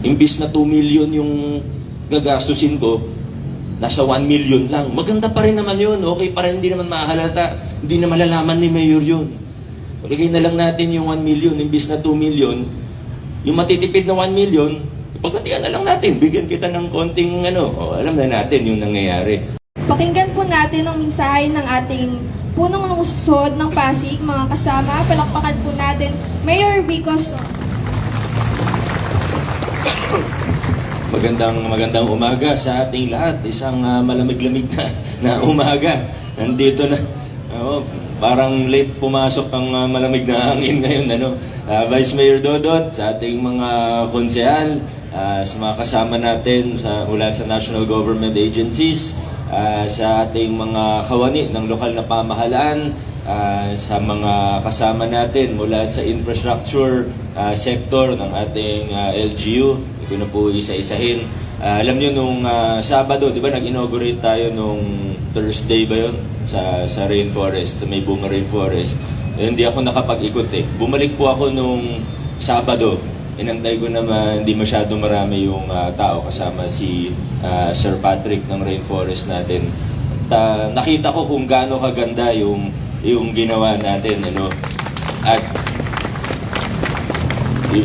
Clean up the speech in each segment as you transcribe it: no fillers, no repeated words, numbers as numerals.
Imbis na 2 million yung gagastusin ko, nasa 1 million lang. Maganda pa rin naman yun. Okay pa rin, hindi naman mahalata. Hindi na malalaman ni Mayor yun. Paligay na lang natin yung 1 million, imbis na 2 million. Yung matitipid na 1 million, pagkatian na lang natin. Bigyan kita ng konting alam na natin yung nangyayari. Pakinggan po natin ang mensahe ng ating punong lungsod ng Pasig, mga kasama. Palakpakan po natin Mayor Vico Soto. Magandang umaga sa ating lahat. Isang malamig-lamig na umaga. Nandito na. Parang late pumasok ang malamig na hangin ngayon. Vice Mayor Dodot, sa ating mga konsehal, sa mga kasama natin mula sa national government agencies, sa ating mga kawani ng lokal na pamahalaan, sa mga kasama natin mula sa infrastructure sector ng ating LGU. Ito na po isa-isahin. Alam nyo, nung Sabado, di ba, nag-inaugurate tayo nung Thursday ba yun? Sa rainforest, sa may bunga rainforest. Hindi ako nakapag-ikot eh. Bumalik po ako nung Sabado. Inantay ko naman, hindi masyado marami yung tao kasama si Sir Patrick ng rainforest natin. Nakita ko kung gaano kaganda yung ginawa natin. At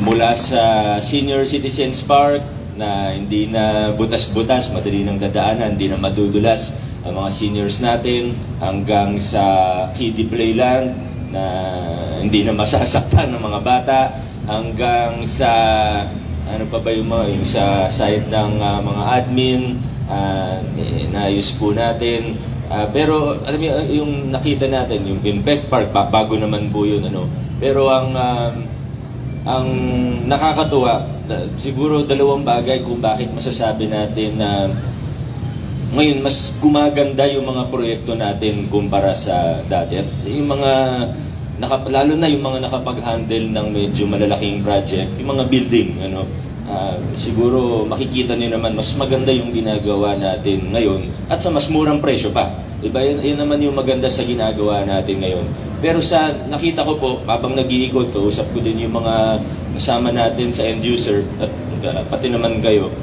mula sa Senior Citizens Park na hindi na butas-butas, madali nang dadaanan, hindi na madudulas ang mga seniors natin, hanggang sa kiddie playland na hindi na masasaktan ng mga bata, hanggang sa yung sa side ng mga admin, naayos po natin. Pero alam niyo, yung nakita natin, yung Impact Park, bago naman po yun. Pero ang nakakatuwa, siguro dalawang bagay kung bakit masasabi natin na ngayon mas gumaganda yung mga proyekto natin kumpara sa dati. At yung mga, lalo na yung mga nakapag-handle ng medyo malalaking project, yung mga building, siguro makikita niyo naman mas maganda yung ginagawa natin ngayon at sa mas murang presyo pa. Diba? Yun naman yung maganda sa ginagawa natin ngayon. Pero nakita ko po, habang nag-iikot, kausap ko din yung mga kasama natin sa end user at pati naman kayo.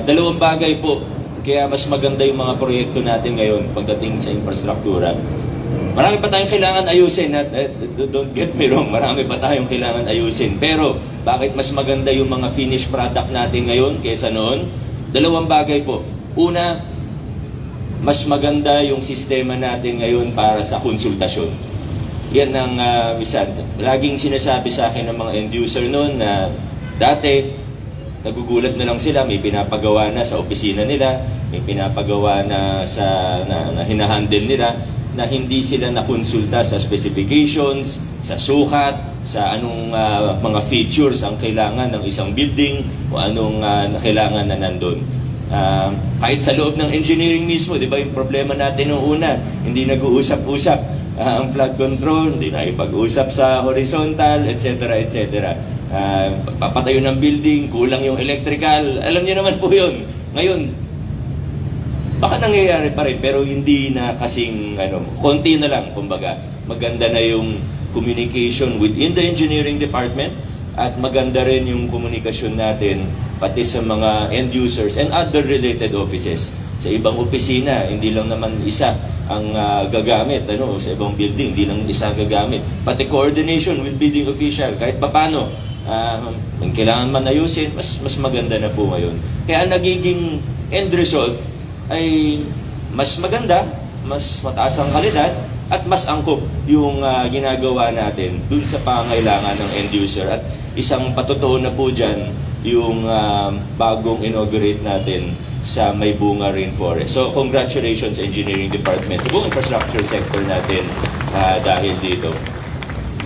Dalawang bagay po, kaya mas maganda yung mga proyekto natin ngayon pagdating sa infrastruktura. Marami pa tayong kailangan ayusin. Don't get me wrong, marami pa tayong kailangan ayusin. Pero bakit mas maganda yung mga finished product natin ngayon kaysa noon? Dalawang bagay po. Una, mas maganda yung sistema natin ngayon para sa konsultasyon. Yan ang isa. Laging sinasabi sa akin ng mga end user noon na dati, nagugulat na lang sila, may pinapagawa na sa opisina nila, may pinapagawa na na hinahandle nila, na hindi sila nakonsulta sa specifications, sa sukat, sa anong mga features ang kailangan ng isang building o anong kailangan na nandun. Kahit sa loob ng engineering mismo, di ba yung problema natin nung una, hindi nag-uusap-usap. Ang flood control, hindi na ipag-usap sa horizontal, etc. etc. Papatayo ng building, kulang yung electrical, alam niyo naman po yun. Ngayon, baka nangyayari pa rin, pero hindi na kasing, konti na lang, kumbaga. Maganda na yung communication within the engineering department at maganda rin yung komunikasyon natin pati sa mga end users and other related offices. Sa ibang opisina, hindi lang naman isa ang gagamit, sa ibang building, hindi lang isa gagamit. Pati coordination with building official, kahit papano, kailangan man ayusin, mas maganda na po ngayon. Kaya ang nagiging end result ay mas maganda, mas mataas ang kalidad, at mas angkop yung ginagawa natin dun sa pangailangan ng end user. At isang patotoo na po dyan, yung bagong inaugurate natin sa May Bunga Rainforest. So, congratulations Engineering Department, sa buong infrastructure sector natin dahil dito.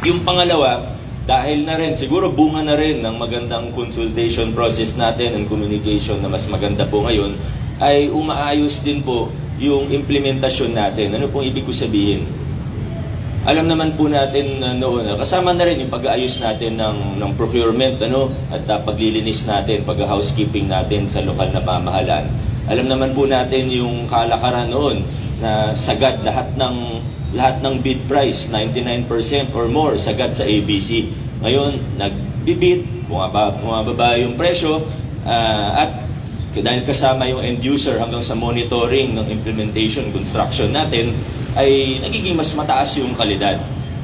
Yung pangalawa, dahil na rin, siguro bunga na rin ng magandang consultation process natin and communication na mas maganda po ngayon, ay umaayos din po yung implementasyon natin. Ano pong ibig ko sabihin? Alam naman po natin noon, kasama na rin yung pag-aayos natin ng procurement, at paglilinis natin, pag-housekeeping natin sa lokal na pamahalaan. Alam naman po natin yung kalakaran noon na sagad lahat ng bid price, 99% or more, sagad sa ABC. Ngayon, nagbibid, bumababa yung presyo, At dahil kasama yung end user hanggang sa monitoring ng implementation, construction natin, ay nagiging mas mataas yung kalidad.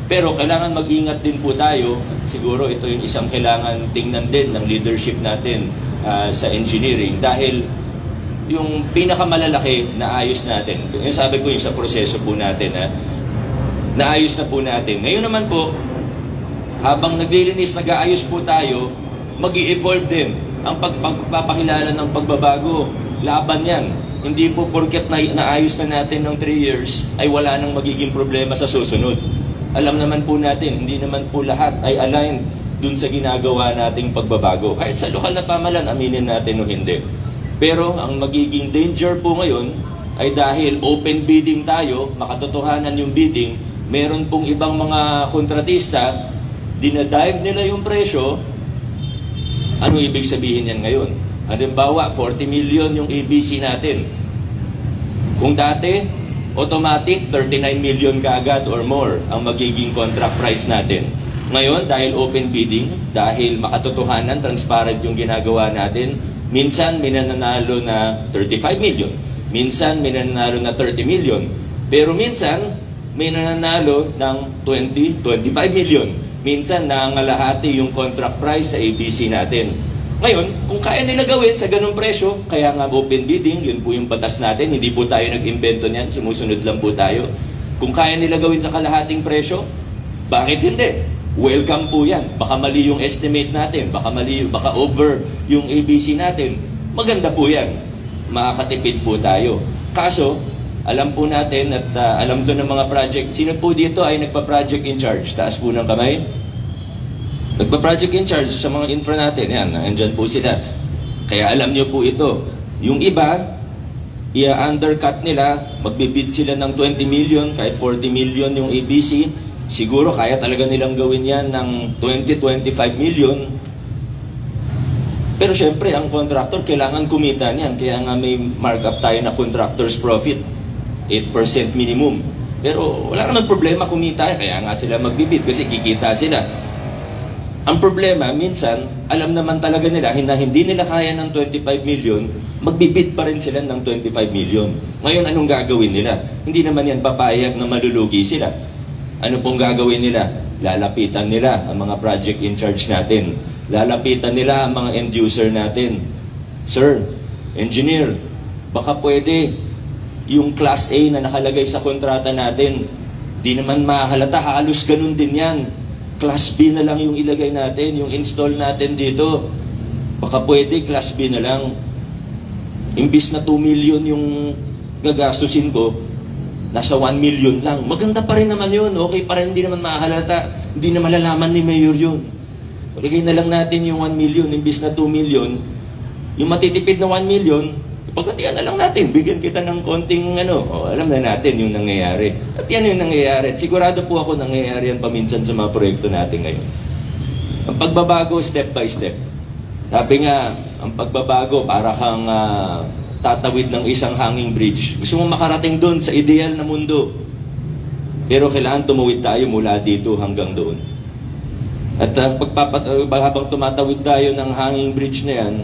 Pero kailangan mag-ingat din po tayo. Siguro ito yung isang kailangan tingnan din ng leadership natin sa engineering. Dahil yung pinakamalalaki na ayos natin, yung sabi ko yung sa proseso po natin, naayos na po natin. Ngayon naman po, habang naglilinis, nag-aayos po tayo, mag-i-evolve din ang pagpapakilala ng pagbabago. Laban yan. Hindi po porket naayos na natin ng 3 years, ay wala nang magiging problema sa susunod. Alam naman po natin, hindi naman po lahat ay aligned dun sa ginagawa nating pagbabago. Kahit sa lokal na pamalan, aminin natin o hindi. Pero ang magiging danger po ngayon ay dahil open bidding tayo, makatotohanan yung bidding, meron pong ibang mga kontratista, dinadive nila yung presyo. Ano ibig sabihin yan ngayon? Halimbawa, 40 million yung ABC natin. Kung dati, automatic 39 million kaagad or more ang magiging contract price natin. Ngayon, dahil open bidding, dahil makatotohanan, transparent yung ginagawa natin, minsan may nananalo na 35 million. Minsan may nananalo na 30 million. Pero minsan may nananalo ng 20, 25 million. Minsan nangangalahati yung contract price sa ABC natin. Ngayon, kung kaya nila gawin sa ganung presyo, kaya nga open bidding, yun po yung batas natin. Hindi po tayo nag-invento niyan, sumusunod lang po tayo. Kung kaya nila gawin sa kalahating presyo, bakit hindi? Welcome po yan. Baka mali yung estimate natin, baka over yung ABC natin. Maganda po yan. Makakatipid po tayo. Kaso, alam po natin at alam doon ng mga project. Sino po dito ay nagpa-project in charge? Taas po ng kamay. Nagpa-project in charge sa mga infra natin. Yan, andyan po sila. Kaya alam nyo po ito. Yung iba, i-undercut nila, magbibid sila ng 20 million, kahit 40 million yung ABC. Siguro kaya talaga nilang gawin yan ng 20-25 million. Pero syempre, ang contractor kailangan kumita niyan. Kaya nga may markup tayo na contractor's profit. 8% minimum. Pero wala naman problema kumita. Kaya nga sila magbibid kasi kikita sila. Ang problema, minsan, alam naman talaga nila na hindi nila kaya ng 25 million, magbibid pa rin sila ng 25 million. Ngayon, anong gagawin nila? Hindi naman yan papayag na malulugi sila. Ano pong gagawin nila? Lalapitan nila ang mga project in charge natin. Lalapitan nila ang mga end user natin. Sir, engineer, baka pwede yung class A na nakalagay sa kontrata natin, di naman mahalata, halos ganun din yan. Class B na lang yung ilagay natin, yung install natin dito. Baka pwede, class B na lang. Imbis na 2 million yung gagastusin ko, nasa 1 million lang. Maganda pa rin naman yun. Okay pa rin, hindi naman mahalata. Hindi na malalaman ni Mayor yun. Ilagay na lang natin yung 1 million, imbis na 2 million. Yung matitipid na 1 million, pagkatian na lang natin, bigyan kita ng konting alam na natin yung nangyayari. At yan yung nangyayari. At sigurado po ako nangyayari yan paminsan sa mga proyekto natin ngayon. Ang pagbabago, step by step. Sabi nga, ang pagbabago para kang tatawid ng isang hanging bridge. Gusto mo makarating doon sa ideal na mundo. Pero kailangan tumuwid tayo mula dito hanggang doon. At habang tumatawid tayo ng hanging bridge na yan,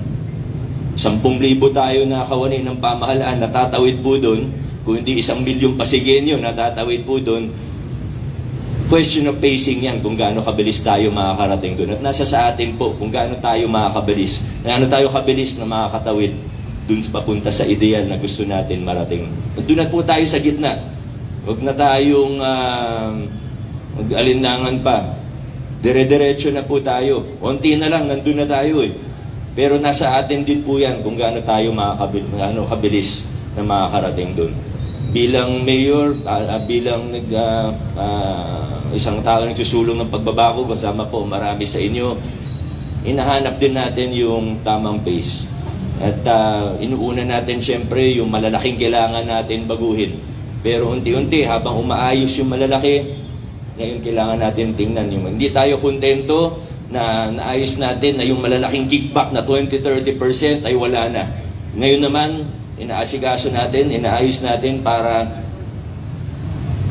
10,000 tayo na kawani ng pamahalaan, natatawid po doon. Kung hindi 1 milyong Pasigenyo, natatawid po doon. Question of pacing yan, kung gaano kabilis tayo makakarating doon. At nasa sa atin po, kung gaano tayo makakabilis, gaano tayo kabilis na makakatawid doon papunta sa ideal na gusto natin marating. At doon na po tayo sa gitna. Huwag na tayong mag-alinlangan pa. Dire-diretso na po tayo. Unti na lang, nandun na tayo eh. Pero nasa atin din po yan kung gaano tayo kabilis na makakarating doon. Bilang mayor, bilang isang tao nagsusulong ng pagbabago, kasama po marami sa inyo, hinahanap din natin yung tamang pace. At inuuna natin syempre yung malalaking kailangan natin baguhin. Pero unti-unti, habang umaayos yung malalaki, ngayon kailangan natin tingnan yung hindi tayo kontento na naayos natin na yung malalaking kickback na 20-30% ay wala na. Ngayon naman, inaasikaso natin, inaayos natin para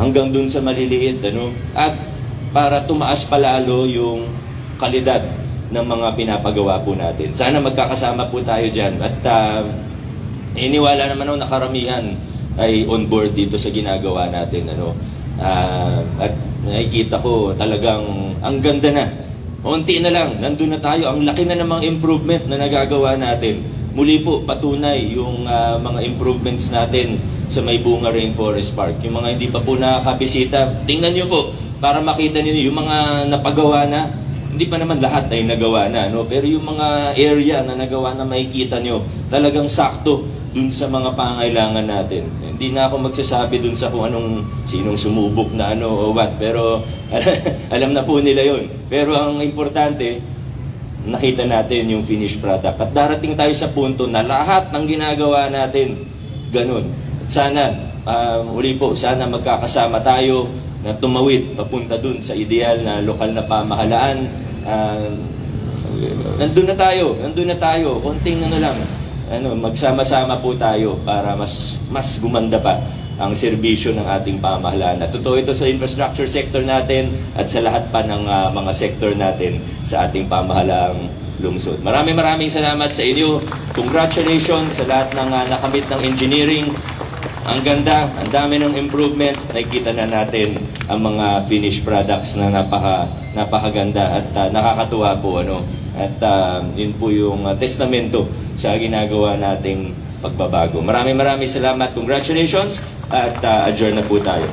hanggang dun sa maliliit. At para tumaas palalo yung kalidad ng mga pinapagawa po natin. Sana magkakasama po tayo dyan. At iniwala naman ako na karamihan ay on board dito sa ginagawa natin. At nakikita ko talagang ang ganda na. Unti na lang, nandun na tayo. Ang laki na ng mga improvement na nagagawa natin. Muli po, patunay yung mga improvements natin sa Maybunga Rainforest Park. Yung mga hindi pa po nakakabisita, tingnan nyo po para makita niyo yung mga napagawa na. Hindi pa naman lahat ay nagawa na, no? Pero yung mga area na nagawa na makikita nyo, talagang sakto dun sa mga pangailangan natin. Hindi na ako magsasabi dun sa kung sinong sumubok na o what, pero alam na po nila yon. Pero ang importante, nakita natin yung finished product. At darating tayo sa punto na lahat ng ginagawa natin, ganun. At sana, uli po, sana magkakasama tayo na tumawid papunta dun sa ideal na lokal na pamahalaan. Nandun na tayo, konting lang, magsama-sama po tayo para mas gumanda pa ang serbisyo ng ating pamahalaan. At totoo ito sa infrastructure sector natin at sa lahat pa ng mga sector natin sa ating pamahalaang lungsod. Maraming salamat sa inyo. Congratulations sa lahat ng nakamit ng engineering. Ang ganda, ang dami ng improvement. Nakikita na natin ang mga finished products na napakaganda at nakakatuwa po. At yun po yung testamento sa ginagawa nating pagbabago. Maraming salamat. Congratulations at adjourn na po tayo.